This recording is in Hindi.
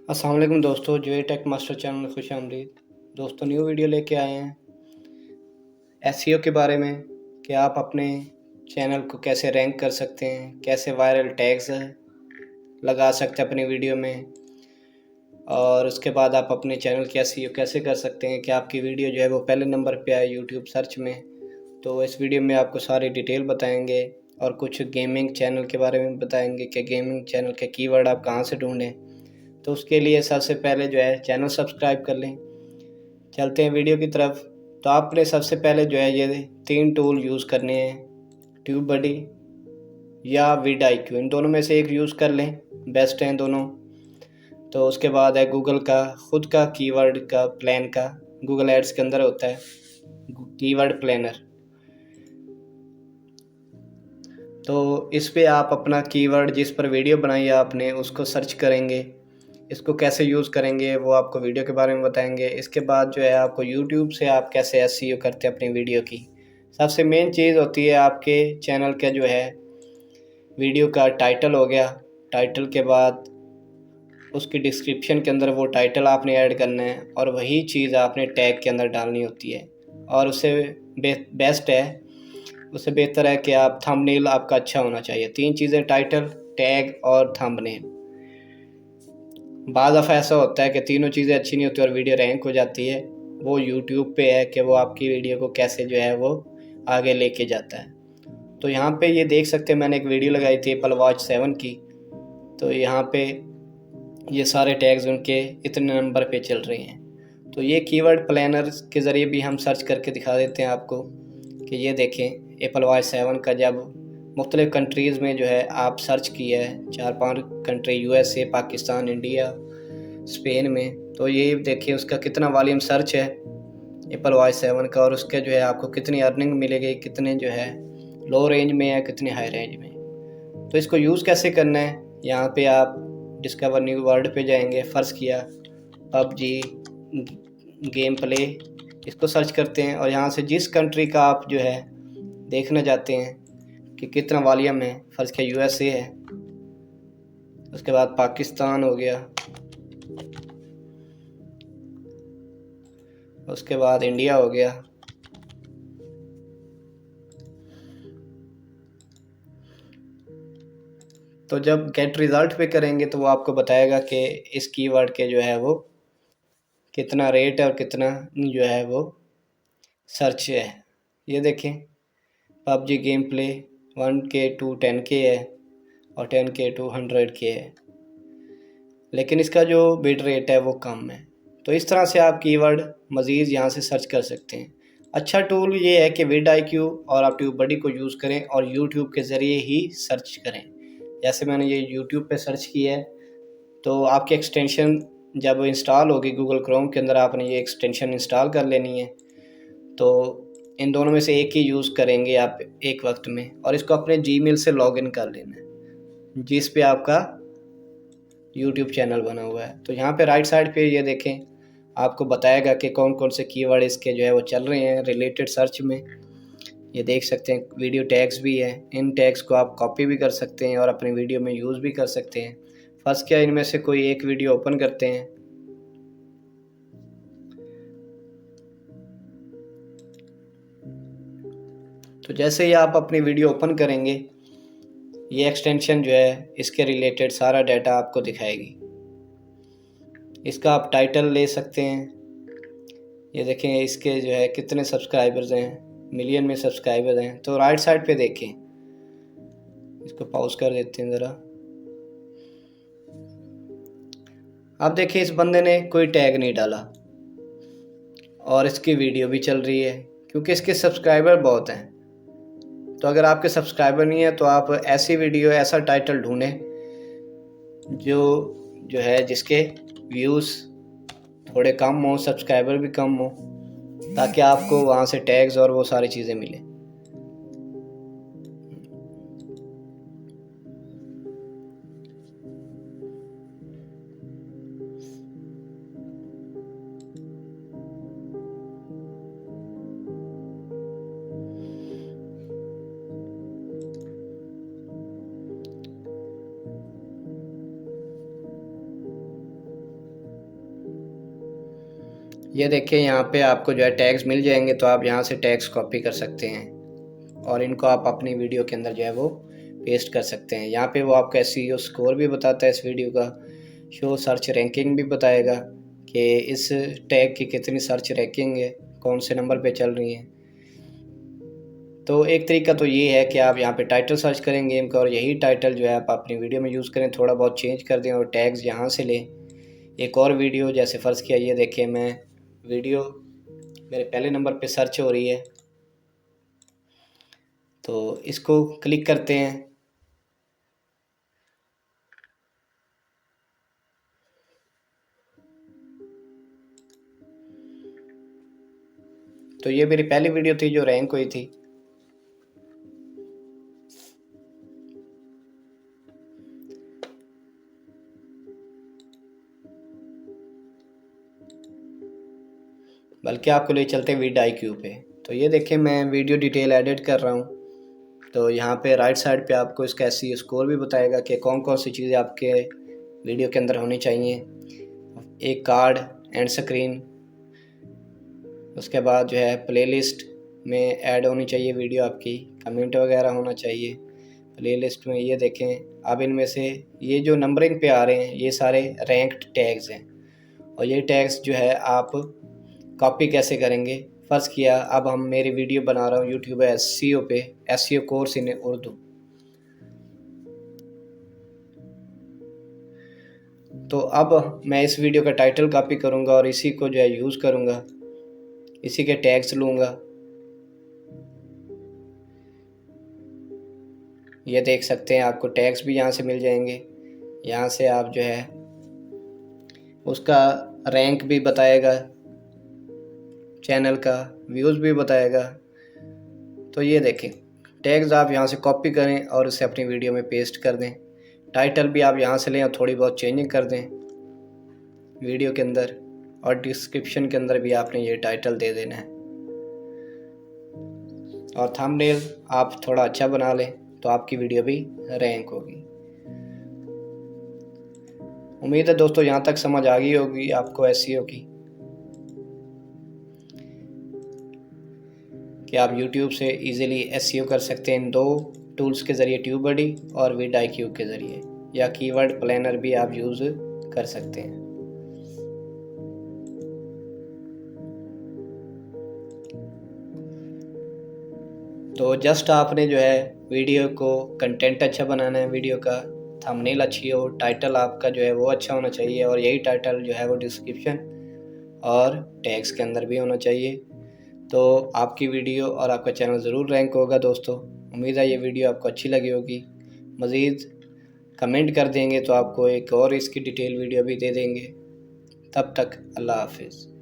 अस्सलाम वालेकुम दोस्तों, जो टेक मास्टर चैनल में खुश आमदीद। दोस्तों, न्यू वीडियो लेके आए हैं एसईओ के बारे में कि आप अपने चैनल को कैसे रैंक कर सकते हैं, कैसे वायरल टैग्स लगा सकते हैं अपनी वीडियो में, और उसके बाद आप अपने चैनल की एसईओ कैसे कर सकते हैं कि आपकी वीडियो जो है वो पहले नंबर पे आए यूट्यूब सर्च में। तो इस वीडियो में आपको सारी डिटेल बताएंगे और कुछ गेमिंग चैनल के बारे में बताएंगे कि गेमिंग चैनल के कीवर्ड आप कहाँ से ढूंढें। तो उसके लिए सबसे पहले जो है चैनल सब्सक्राइब कर लें। चलते हैं वीडियो की तरफ। तो आपने सबसे पहले जो है ये 3 टूल यूज़ करने हैं, ट्यूबबडी या विड-IQ, इन दोनों में से एक यूज़ कर लें, बेस्ट हैं दोनों। तो उसके बाद है गूगल का खुद का कीवर्ड का प्लान का, गूगल एड्स के अंदर होता है कीवर्ड प्लानर। तो इस पे आप अपना कीवर्ड जिस पर वीडियो बनाई है आपने उसको सर्च करेंगे। इसको कैसे यूज़ करेंगे वो आपको वीडियो के बारे में बताएंगे। इसके बाद जो है आपको यूट्यूब से आप कैसे एसईओ करते हैं अपनी वीडियो की। सबसे मेन चीज़ होती है आपके चैनल का जो है वीडियो का टाइटल हो गया। टाइटल के बाद उसकी डिस्क्रिप्शन के अंदर वो टाइटल आपने ऐड करना है और वही चीज़ आपने टैग के अंदर डालनी होती है। और उससे बेस्ट है, उससे बेहतर है कि आप थंबनेल आपका अच्छा होना चाहिए। 3 चीज़ें, टाइटल, टैग और थंबनेल। बाज़ दफ़ा ऐसा होता है कि तीनों चीज़ें अच्छी नहीं होती और वीडियो रैंक हो जाती है। वो यूट्यूब पे है कि वो आपकी वीडियो को कैसे जो है वो आगे लेके जाता है। तो यहाँ पे ये देख सकते हैं, मैंने एक वीडियो लगाई थी एप्पल वॉच 7 की। तो यहाँ पे ये सारे टैग्स उनके इतने नंबर पे चल रहे हैं। तो ये कीवर्ड प्लानर के ज़रिए भी हम सर्च करके दिखा देते हैं आपको कि ये देखें एप्पल वॉच 7 का जब मुख्तलिफ़ कंट्रीज़ में जो है आप सर्च किया है, 4-5 country, USA, Pakistan, India, Spain में, तो ये देखिए उसका कितना वॉल्यूम सर्च है एप्पल वॉच 7 का, और उसके जो है आपको कितनी अर्निंग मिलेगी, कितने जो है लो रेंज में है, कितने हाई रेंज में। तो इसको यूज़ कैसे करना है, यहाँ पे आप डिस्कवर न्यू वर्ल्ड पे जाएंगे। फ़र्ज़ किया पबजी गेम प्ले, इसको सर्च करते हैं और यहाँ से जिस कंट्री का आप जो है देखना चाहते हैं कि कितना वॉल्यूम है, फ़र्ज़ किया USA है, उसके बाद पाकिस्तान हो गया, उसके बाद इंडिया हो गया। तो जब गेट रिज़ल्ट पे करेंगे तो वो आपको बताएगा कि इस कीवर्ड के जो है वो कितना रेट है और कितना जो है वो सर्च है। ये देखें PUBG game play 1K to 10K है और 10K टू 100K है, लेकिन इसका जो बिट रेट है वो कम है। तो इस तरह से आप कीवर्ड मज़ीद यहाँ से सर्च कर सकते हैं। अच्छा टूल ये है कि विड-IQ और आप ट्यूबबडी को यूज़ करें और यूट्यूब के ज़रिए ही सर्च करें। जैसे मैंने ये यूट्यूब पे सर्च किया है, तो आपकी एक्सटेंशन जब इंस्टॉल होगी गूगल क्रोम के अंदर, आपने ये एक्सटेंशन इंस्टॉल कर लेनी है। तो इन दोनों में से एक ही यूज़ करेंगे आप एक वक्त में, और इसको अपने जीमेल से लॉगिन कर लेना है जिस पे आपका यूट्यूब चैनल बना हुआ है। तो यहाँ पे राइट साइड पे ये देखें, आपको बताएगा कि कौन कौन से कीवर्ड इसके जो है वो चल रहे हैं रिलेटेड सर्च में। ये देख सकते हैं वीडियो टैग्स भी है। इन टैग्स को आप कॉपी भी कर सकते हैं और अपनी वीडियो में यूज़ भी कर सकते हैं। फर्स्ट क्या, इनमें से कोई एक वीडियो ओपन करते हैं। तो जैसे ही आप अपनी वीडियो ओपन करेंगे, ये एक्सटेंशन जो है इसके रिलेटेड सारा डाटा आपको दिखाएगी। इसका आप टाइटल ले सकते हैं। ये देखें इसके जो है कितने सब्सक्राइबर्स हैं, मिलियन में सब्सक्राइबर्स हैं। तो राइट साइड पे देखें, इसको पॉज कर देते हैं ज़रा। अब देखिए इस बंदे ने कोई टैग नहीं डाला और इसकी वीडियो भी चल रही है क्योंकि इसके सब्सक्राइबर बहुत हैं। तो अगर आपके सब्सक्राइबर नहीं है तो आप ऐसी वीडियो, ऐसा टाइटल ढूंढें जो जो है जिसके व्यूज़ थोड़े कम हो, सब्सक्राइबर भी कम हो, ताकि आपको वहाँ से टैग्स और वो सारी चीज़ें मिलें। ये देखिए यहाँ पे आपको जो है टैग्स मिल जाएंगे, तो आप यहाँ से टैग्स कॉपी कर सकते हैं और इनको आप अपनी वीडियो के अंदर जो है वो पेस्ट कर सकते हैं। यहाँ पे वो आपका SEO स्कोर भी बताता है इस वीडियो का, शो सर्च रैंकिंग भी बताएगा कि इस टैग की कितनी सर्च रैंकिंग है, कौन से नंबर पे चल रही है। तो एक तरीका तो ये है कि आप यहाँ पे टाइटल सर्च करें गेम का और यही टाइटल जो है आप अपनी वीडियो में यूज़ करें, थोड़ा बहुत चेंज कर दें और टैग्स यहाँ से लें। एक और वीडियो जैसे फ़र्ज़ किया, ये देखिए मैं वीडियो मेरे पहले नंबर पे सर्च हो रही है, तो इसको क्लिक करते हैं। तो ये मेरी पहली वीडियो थी जो रैंक हुई थी। बल्कि आपको ले चलते हैं vidIQ पे। तो ये देखिए मैं वीडियो डिटेल एडिट कर रहा हूँ, तो यहाँ पे राइट साइड पे आपको इसका SEO स्कोर भी बताएगा कि कौन कौन सी चीज़ें आपके वीडियो के अंदर होनी चाहिए। एक कार्ड एंड स्क्रीन, उसके बाद जो है प्लेलिस्ट में ऐड होनी चाहिए वीडियो आपकी, कमेंट वगैरह होना चाहिए प्लेलिस्ट में। ये देखें अब इनमें से ये जो नंबरिंग पे आ रहे हैं ये सारे रैंक्ड टैग्स हैं, और ये टैग्स जो है आप कॉपी कैसे करेंगे। फ़र्ज़ किया अब हम मेरी वीडियो बना रहा हूँ यूट्यूब SEO पे, SEO कोर्स इन उर्दू। तो अब मैं इस वीडियो का टाइटल कॉपी करूँगा और इसी को जो है यूज़ करूँगा, इसी के टैग्स लूँगा। ये देख सकते हैं आपको टैग्स भी यहाँ से मिल जाएंगे। यहाँ से आप जो है उसका रैंक भी बताएगा, चैनल का व्यूज़ भी बताएगा। तो ये देखें टैग्स आप यहाँ से कॉपी करें और इसे अपनी वीडियो में पेस्ट कर दें। टाइटल भी आप यहाँ से लें और थोड़ी बहुत चेंजिंग कर दें वीडियो के अंदर, और डिस्क्रिप्शन के अंदर भी आपने ये टाइटल दे देना है। और थंबनेल आप थोड़ा अच्छा बना लें तो आपकी वीडियो भी रैंक होगी। उम्मीद है दोस्तों यहाँ तक समझ आ गई होगी आपको SEO की, कि आप YouTube से इजीली SEO कर सकते हैं इन दो टूल्स के ज़रिए, TubeBuddy और vidIQ के ज़रिए, या कीवर्ड प्लानर भी आप यूज़ कर सकते हैं। तो जस्ट आपने जो है वीडियो को कंटेंट अच्छा बनाना है, वीडियो का थंबनेल अच्छी हो, टाइटल आपका जो है वो अच्छा होना चाहिए, और यही टाइटल जो है वो डिस्क्रिप्शन और टैग्स के अंदर भी होना चाहिए। तो आपकी वीडियो और आपका चैनल ज़रूर रैंक होगा दोस्तों। उम्मीद है ये वीडियो आपको अच्छी लगी होगी। मज़ीद कमेंट कर देंगे तो आपको एक और इसकी डिटेल वीडियो भी दे देंगे। तब तक अल्लाह हाफिज़।